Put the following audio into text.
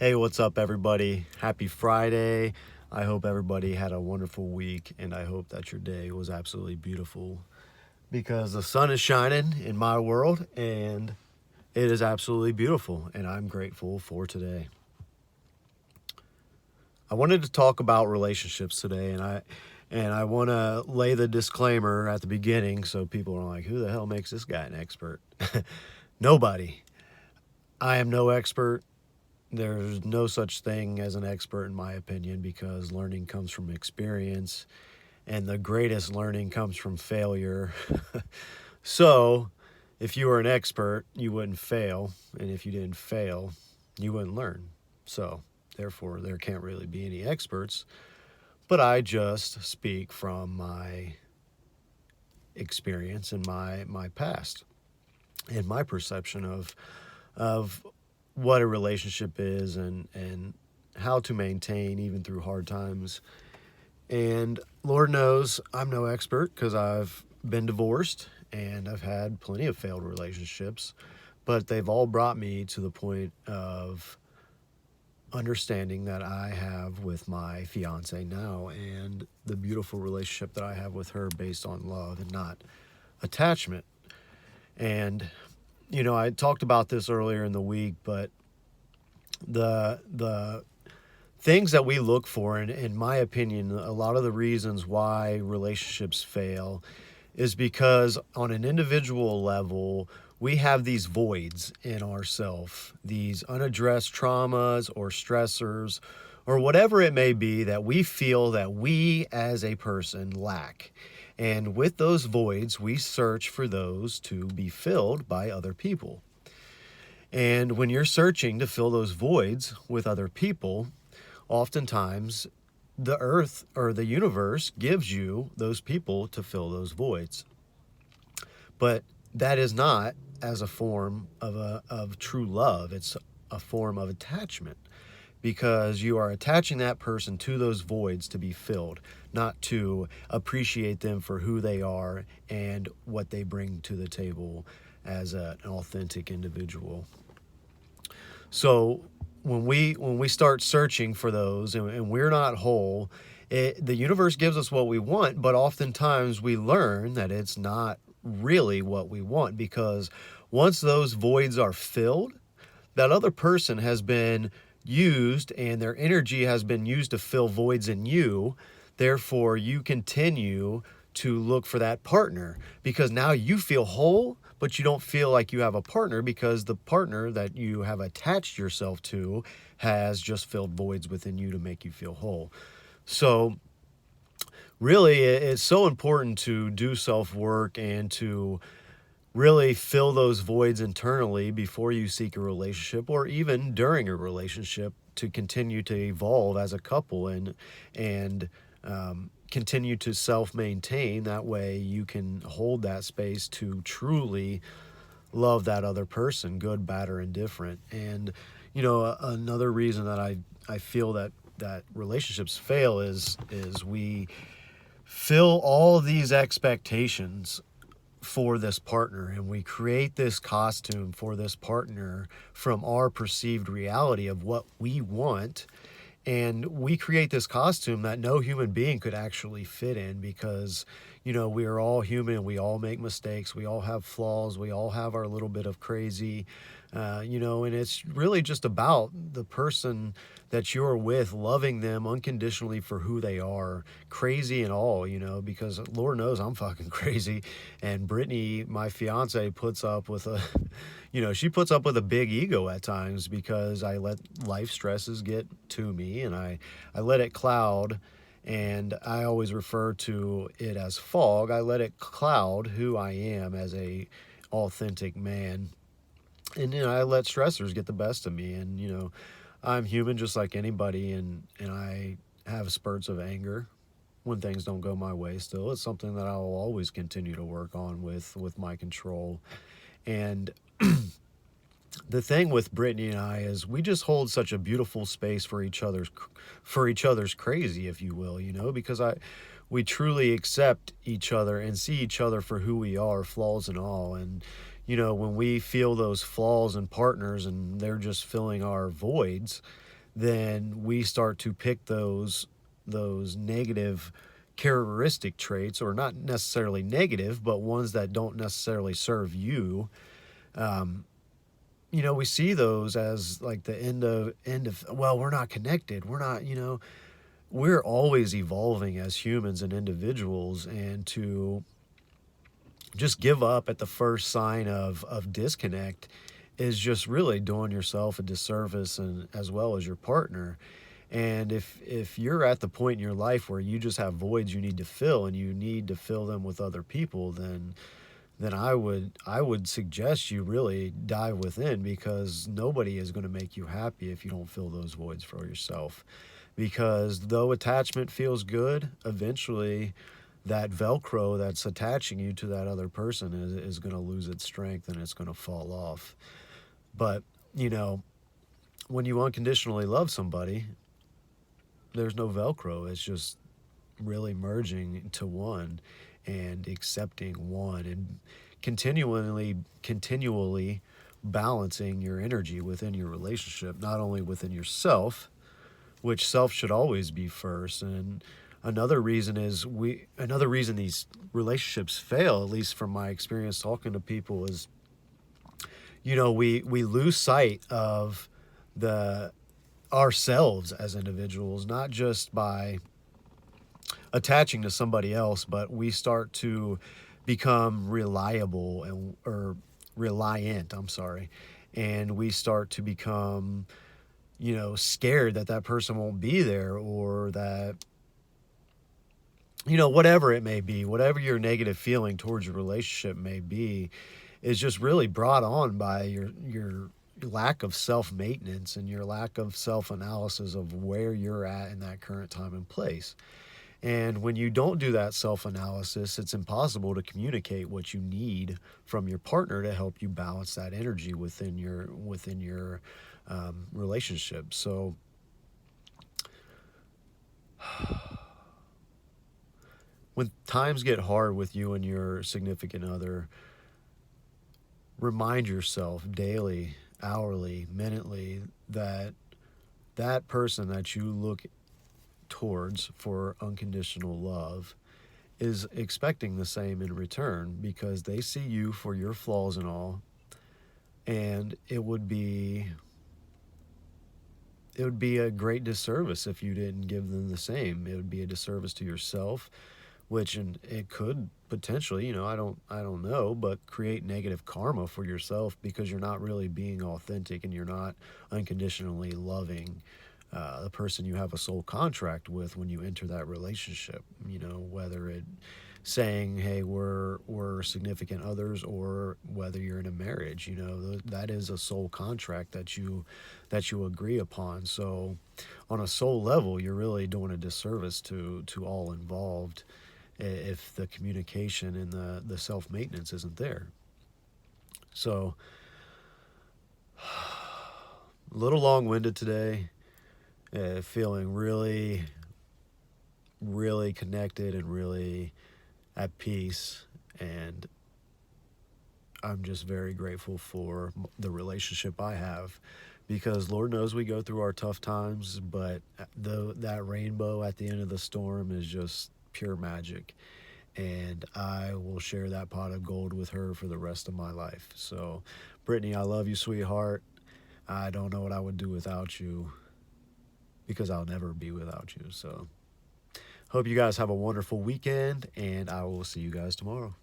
Hey, what's up, everybody? Happy Friday. I hope everybody had a wonderful week, and I hope that your day was absolutely beautiful because the sun is shining in my world, and it is absolutely beautiful, and I'm grateful for today. I wanted to talk about relationships today, and I want to lay the disclaimer at the beginning so people are like, who the hell makes this guy an expert? Nobody. I am no expert. There's no such thing as an expert, in my opinion, because learning comes from experience, and the greatest learning comes from failure. So, if you were an expert, you wouldn't fail, and if you didn't fail, you wouldn't learn. So, therefore, there can't really be any experts, but I just speak from my experience and my past and my perception of what a relationship is and how to maintain even through hard times. And Lord knows I'm no expert because I've been divorced and I've had plenty of failed relationships, but they've all brought me to the point of understanding that I have with my fiance now and the beautiful relationship that I have with her based on love and not attachment. And I talked about this earlier in the week, but the things that we look for, and in my opinion, a lot of the reasons why relationships fail is because on an individual level, we have these voids in ourselves, these unaddressed traumas or stressors or whatever it may be that we feel that we as a person lack. And with those voids, we search for those to be filled by other people. And when you're searching to fill those voids with other people, oftentimes the earth or the universe gives you those people to fill those voids. But that is not as a form of true love. It's a form of attachment because you are attaching that person to those voids to be filled, not to appreciate them for who they are and what they bring to the table as an authentic individual. So when we start searching for those and we're not whole, the universe gives us what we want, but oftentimes we learn that it's not really what we want because once those voids are filled, that other person has been used and their energy has been used to fill voids in you. Therefore, you continue to look for that partner because now you feel whole, but you don't feel like you have a partner because the partner that you have attached yourself to has just filled voids within you to make you feel whole. So really, it's so important to do self-work and to really fill those voids internally before you seek a relationship or even during a relationship to continue to evolve as a couple and continue to self-maintain. That way you can hold that space to truly love that other person, good, bad, or indifferent. And another reason that I feel that relationships fail is we fill all of these expectations for this partner and we create this costume for this partner from our perceived reality of what we want, and we create this costume that no human being could actually fit in because we are all human and we all make mistakes, we all have flaws, we all have our little bit of crazy, and it's really just about the person that you're with, loving them unconditionally for who they are, crazy and all, because Lord knows I'm fucking crazy. And Brittany, my fiance, puts up with she puts up with a big ego at times because I let life stresses get to me and I let it cloud. And I always refer to it as fog. I let it cloud who I am as a authentic man. And I let stressors get the best of me. And I'm human just like anybody, and I have spurts of anger when things don't go my way. Still, it's something that I will always continue to work on with my control. And the thing with Brittany and I is we just hold such a beautiful space for each other's crazy, if you will, because we truly accept each other and see each other for who we are, flaws and all. And when we feel those flaws in partners and they're just filling our voids, then we start to pick those negative characteristic traits, or not necessarily negative, but ones that don't necessarily serve you. Um, we see those as like the end of, well, we're not connected. We're not, we're always evolving as humans and individuals, and to just give up at the first sign of disconnect is just really doing yourself a disservice, and as well as your partner. And if you're at the point in your life where you just have voids you need to fill, and you need to fill them with other people, then I would suggest you really dive within, because nobody is going to make you happy if you don't fill those voids for yourself. Because though attachment feels good, eventually that Velcro that's attaching you to that other person is going to lose its strength, and it's going to fall off. But, when you unconditionally love somebody, there's no Velcro. It's just really merging to one and accepting one, and continually balancing your energy within your relationship, not only within yourself, which self should always be first. And another reason these relationships fail, at least from my experience talking to people, is we lose sight of the ourselves as individuals, not just by attaching to somebody else, but we start to become reliable, or reliant, I'm sorry. And we start to become, scared that that person won't be there, or that, whatever it may be, whatever your negative feeling towards your relationship may be, is just really brought on by your lack of self-maintenance and your lack of self-analysis of where you're at in that current time and place. And when you don't do that self-analysis, it's impossible to communicate what you need from your partner to help you balance that energy within your relationship. So when times get hard with you and your significant other, remind yourself daily, hourly, minutely, that that person that you look towards for unconditional love is expecting the same in return, because they see you for your flaws and all. And it would be a great disservice if you didn't give them the same. It would be a disservice to yourself, which, and it could potentially, I don't know, but create negative karma for yourself, because you're not really being authentic, and you're not unconditionally loving the person you have a soul contract with when you enter that relationship. Whether it saying, hey, we're significant others, or whether you're in a marriage, that is a soul contract that you agree upon. So on a soul level, you're really doing a disservice to all involved if the communication and the self-maintenance isn't there. So a little long-winded today, feeling really, really connected and really at peace. And I'm just very grateful for the relationship I have, because Lord knows we go through our tough times, but that rainbow at the end of the storm is just pure magic. And I will share that pot of gold with her for the rest of my life. So, Brittany, I love you, sweetheart. I don't know what I would do without you, because I'll never be without you. So, hope you guys have a wonderful weekend, and I will see you guys tomorrow.